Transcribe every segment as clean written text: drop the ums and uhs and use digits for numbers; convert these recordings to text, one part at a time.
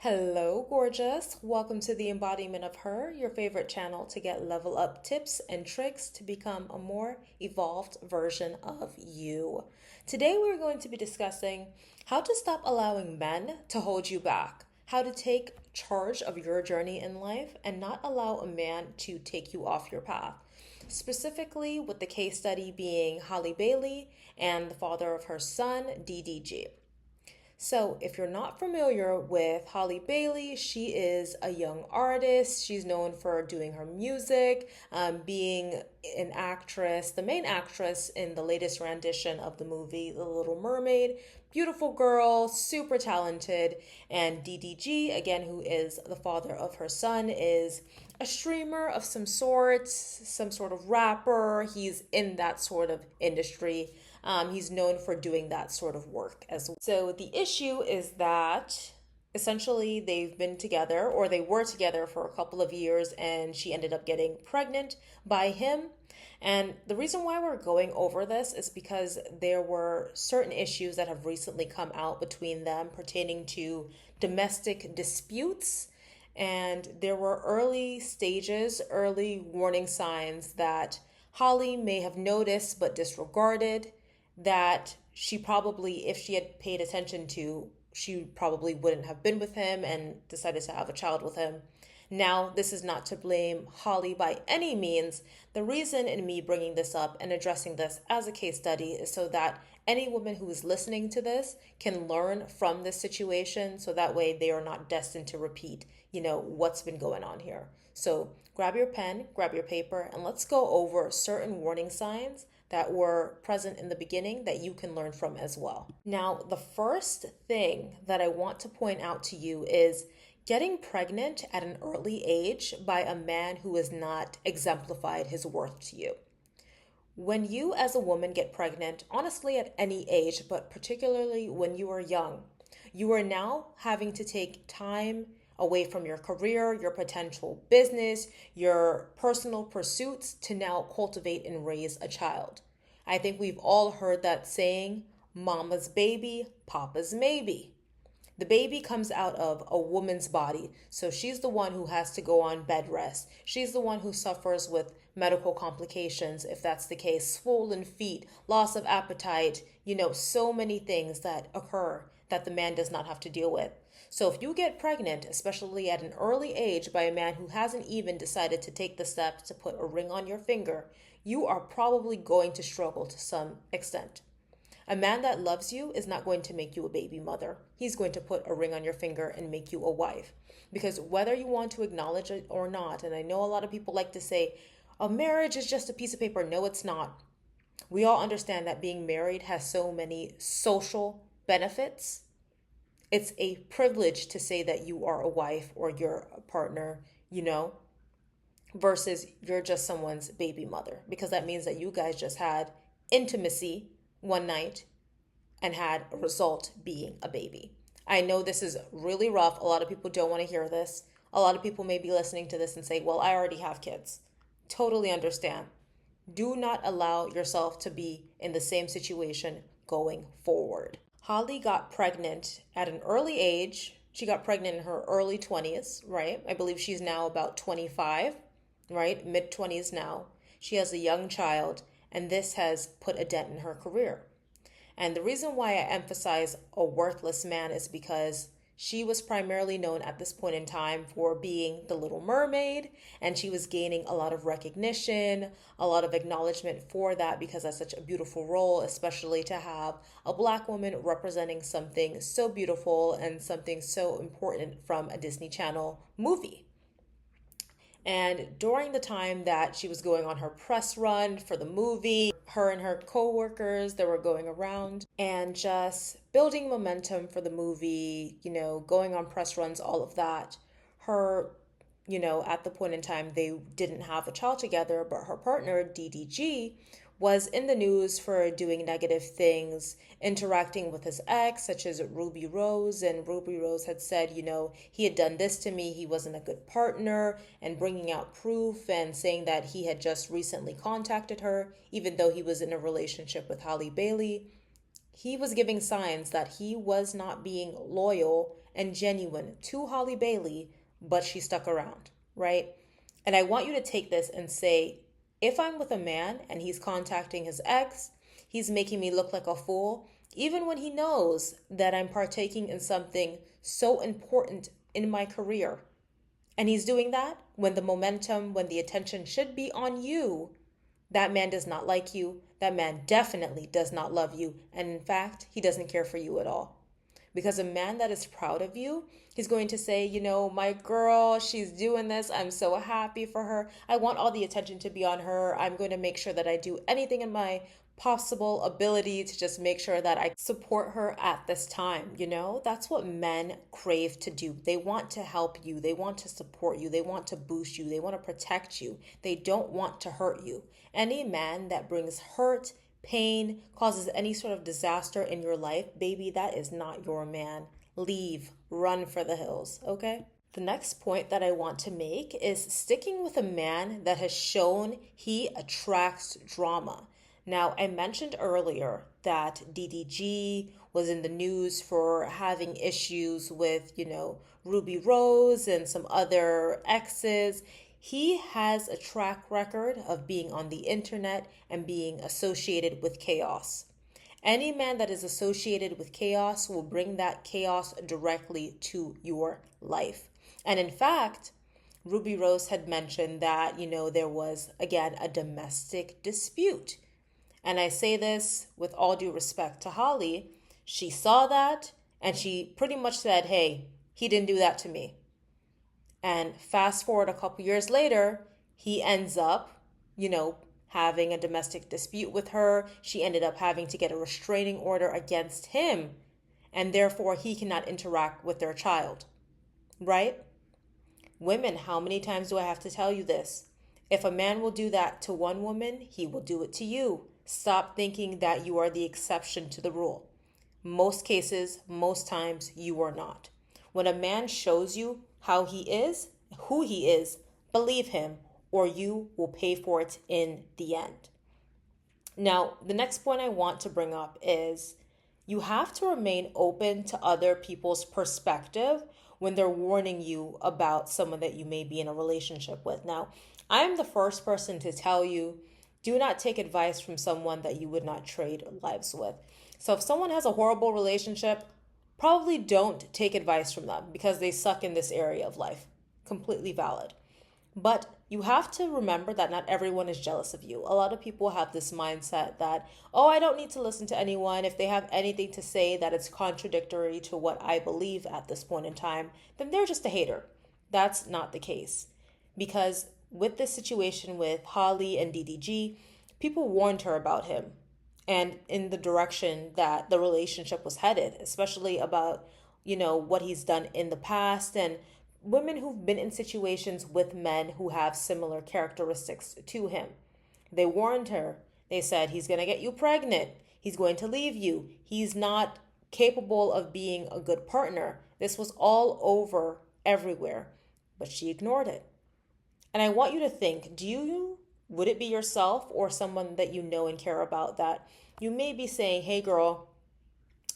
Hello, gorgeous. Welcome to the Embodiment of Her, your favorite channel to get level up tips and tricks to become a more evolved version of you. Today, we're going to be discussing how to stop allowing men to hold you back, how to take charge of your journey in life, and not allow a man to take you off your path. Specifically, with the case study being Halle Bailey and the father of her son, DDG. So, if you're not familiar with Halle Bailey, she is a young artist. She's known for doing her music, being an actress, the main actress in the latest rendition of the movie The Little Mermaid. Beautiful girl, super talented. And DDG, again, who is the father of her son, is a streamer of some sort, some sort of rapper. He's in that sort of industry. He's known for doing that sort of work as well. So the issue is that essentially they've been together, or they were together for a couple of years, and she ended up getting pregnant by him. And the reason why we're going over this is because there were certain issues that have recently come out between them pertaining to domestic disputes. And there were early stages, early warning signs that Holly may have noticed but disregarded, that she probably, if she had paid attention to, she probably wouldn't have been with him and decided to have a child with him. Now, this is not to blame Holly by any means. The reason in me bringing this up and addressing this as a case study is so that any woman who is listening to this can learn from this situation, so that way they are not destined to repeat, what's been going on here. So grab your pen, grab your paper, and let's go over certain warning signs that were present in the beginning that you can learn from as well. Now, the first thing that I want to point out to you is getting pregnant at an early age by a man who has not exemplified his worth to you. When you as a woman get pregnant, honestly at any age, but particularly when you are young, you are now having to take time away from your career, your potential business, your personal pursuits to now cultivate and raise a child. I think we've all heard that saying, mama's baby, papa's maybe. The baby comes out of a woman's body, so she's the one who has to go on bed rest. She's the one who suffers with medical complications, if that's the case, swollen feet, loss of appetite, so many things that occur that the man does not have to deal with. So if you get pregnant, especially at an early age by a man who hasn't even decided to take the steps to put a ring on your finger, you are probably going to struggle to some extent. A man that loves you is not going to make you a baby mother. He's going to put a ring on your finger and make you a wife. Because whether you want to acknowledge it or not, and I know a lot of people like to say, a marriage is just a piece of paper. No, it's not. We all understand that being married has so many social benefits. It's a privilege to say that you are a wife or you're a partner, versus you're just someone's baby mother. Because that means that you guys just had intimacy one night and had a result being a baby. I know this is really rough. A lot of people don't want to hear this. A lot of people may be listening to this and say, well, I already have kids. Totally understand. Do not allow yourself to be in the same situation going forward. Holly got pregnant at an early age. She got pregnant in her early 20s, right? I believe she's now about 25, right? Mid-20s now. She has a young child, and this has put a dent in her career. And the reason why I emphasize a worthless man is because she was primarily known at this point in time for being the Little Mermaid, and she was gaining a lot of recognition, a lot of acknowledgement for that, because that's such a beautiful role, especially to have a Black woman representing something so beautiful and something so important from a Disney Channel movie. And during the time that she was going on her press run for the movie, her and her co-workers, they were going around and just building momentum for the movie, going on press runs, all of that. Her, at the point in time, they didn't have a child together, but her partner, DDG, was in the news for doing negative things, interacting with his ex, such as Ruby Rose. And Ruby Rose had said, he had done this to me, he wasn't a good partner, and bringing out proof and saying that he had just recently contacted her, even though he was in a relationship with Halle Bailey. He was giving signs that he was not being loyal and genuine to Halle Bailey, but she stuck around, right? And I want you to take this and say, if I'm with a man and he's contacting his ex, he's making me look like a fool, even when he knows that I'm partaking in something so important in my career. And he's doing that when the momentum, when the attention should be on you. That man does not like you. That man definitely does not love you. And in fact, he doesn't care for you at all. Because a man that is proud of you, he's going to say, my girl, she's doing this. I'm so happy for her. I want all the attention to be on her. I'm going to make sure that I do anything in my possible ability to just make sure that I support her at this time. That's what men crave to do. They want to help you. They want to support you. They want to boost you. They want to protect you. They don't want to hurt you. Any man that brings hurt, pain, causes any sort of disaster in your life, baby, that is not your man. Leave, run for the hills, okay? The next point that I want to make is sticking with a man that has shown he attracts drama. Now, I mentioned earlier that DDG was in the news for having issues with, Ruby Rose and some other exes. He has a track record of being on the internet and being associated with chaos. Any man that is associated with chaos will bring that chaos directly to your life. And in fact, Ruby Rose had mentioned that, there was, again, a domestic dispute. And I say this with all due respect to Holly. She saw that and she pretty much said, hey, he didn't do that to me. And fast forward a couple years later, he ends up, having a domestic dispute with her. She ended up having to get a restraining order against him. And therefore, he cannot interact with their child. Right? Women, how many times do I have to tell you this? If a man will do that to one woman, he will do it to you. Stop thinking that you are the exception to the rule. Most cases, most times, you are not. When a man shows you how he is, who he is, believe him, or you will pay for it in the end. Now, the next point I want to bring up is you have to remain open to other people's perspective when they're warning you about someone that you may be in a relationship with. Now, I'm the first person to tell you, do not take advice from someone that you would not trade lives with. So if someone has a horrible relationship, probably don't take advice from them because they suck in this area of life. Completely valid. But you have to remember that not everyone is jealous of you. A lot of people have this mindset that, I don't need to listen to anyone. If they have anything to say that it's contradictory to what I believe at this point in time, then they're just a hater. That's not the case. Because with this situation with Holly and DDG, people warned her about him and in the direction that the relationship was headed, especially about, what he's done in the past and women who've been in situations with men who have similar characteristics to him. They warned her. They said, he's going to get you pregnant. He's going to leave you. He's not capable of being a good partner. This was all over everywhere, but she ignored it. And I want you to think, would it be yourself or someone that you know and care about that you may be saying, hey girl,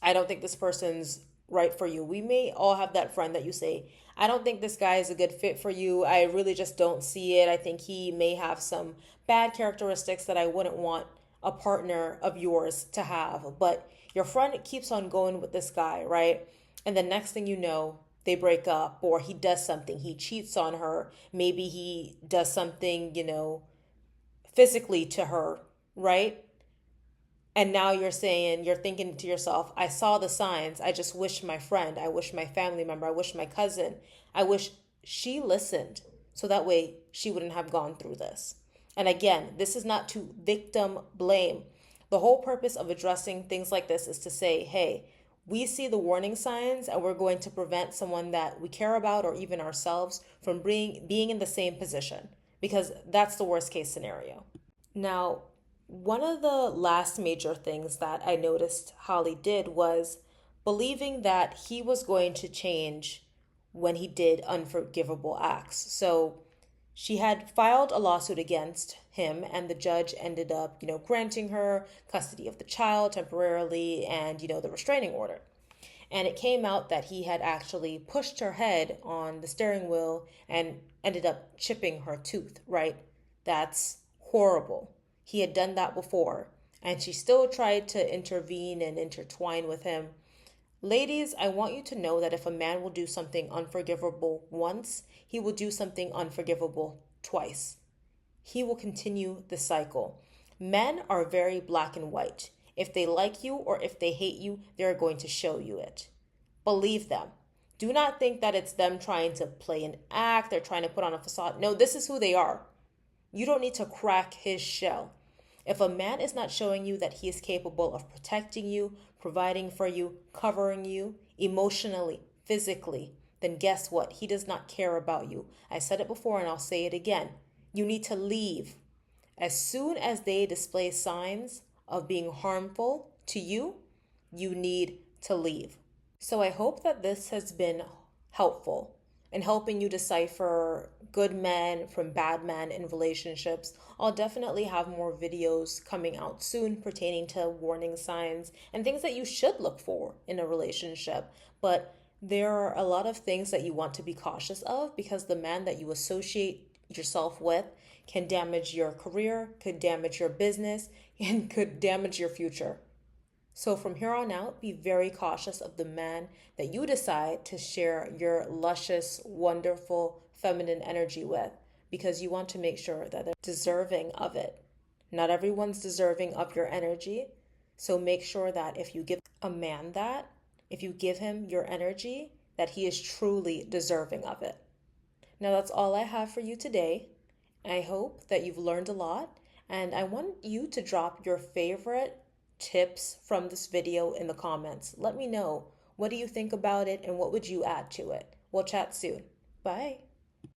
I don't think this person's right for you. We may all have that friend that you say, I don't think this guy is a good fit for you. I really just don't see it. I think he may have some bad characteristics that I wouldn't want a partner of yours to have. But your friend keeps on going with this guy, right? And the next thing you know, they break up or he does something. He cheats on her. Maybe he does something, physically to her, right? And now you're thinking to yourself, I saw the signs. I just wish my friend, I wish my family member, I wish my cousin, I wish she listened so that way she wouldn't have gone through this. And again, this is not to victim blame. The whole purpose of addressing things like this is to say, hey, we see the warning signs and we're going to prevent someone that we care about or even ourselves from being in the same position because that's the worst case scenario. Now, one of the last major things that I noticed Holly did was believing that he was going to change when he did unforgivable acts. So she had filed a lawsuit against him and the judge ended up, granting her custody of the child temporarily and, the restraining order. And it came out that he had actually pushed her head on the steering wheel and ended up chipping her tooth, right? That's horrible. He had done that before, and she still tried to intervene and intertwine with him. Ladies, I want you to know that if a man will do something unforgivable once, he will do something unforgivable twice. He will continue the cycle. Men are very black and white. If they like you or if they hate you, they're going to show you it. Believe them. Do not think that it's them trying to play an act, they're trying to put on a facade. No, this is who they are. You don't need to crack his shell. If a man is not showing you that he is capable of protecting you, providing for you, covering you, emotionally, physically, then guess what? He does not care about you. I said it before and I'll say it again. You need to leave. As soon as they display signs of being harmful to you, you need to leave. So I hope that this has been helpful in helping you decipher good men from bad men in relationships. I'll definitely have more videos coming out soon pertaining to warning signs and things that you should look for in a relationship. But there are a lot of things that you want to be cautious of because the man that you associate yourself with can damage your career, could damage your business, and could damage your future. So from here on out, be very cautious of the man that you decide to share your luscious, wonderful, feminine energy with, because you want to make sure that they're deserving of it. Not everyone's deserving of your energy. So make sure that if you give a man that, if you give him your energy, that he is truly deserving of it. Now that's all I have for you today. I hope that you've learned a lot, and I want you to drop your favorite tips from this video in the comments. Let me know, what do you think about it and what would you add to it? We'll chat soon. Bye.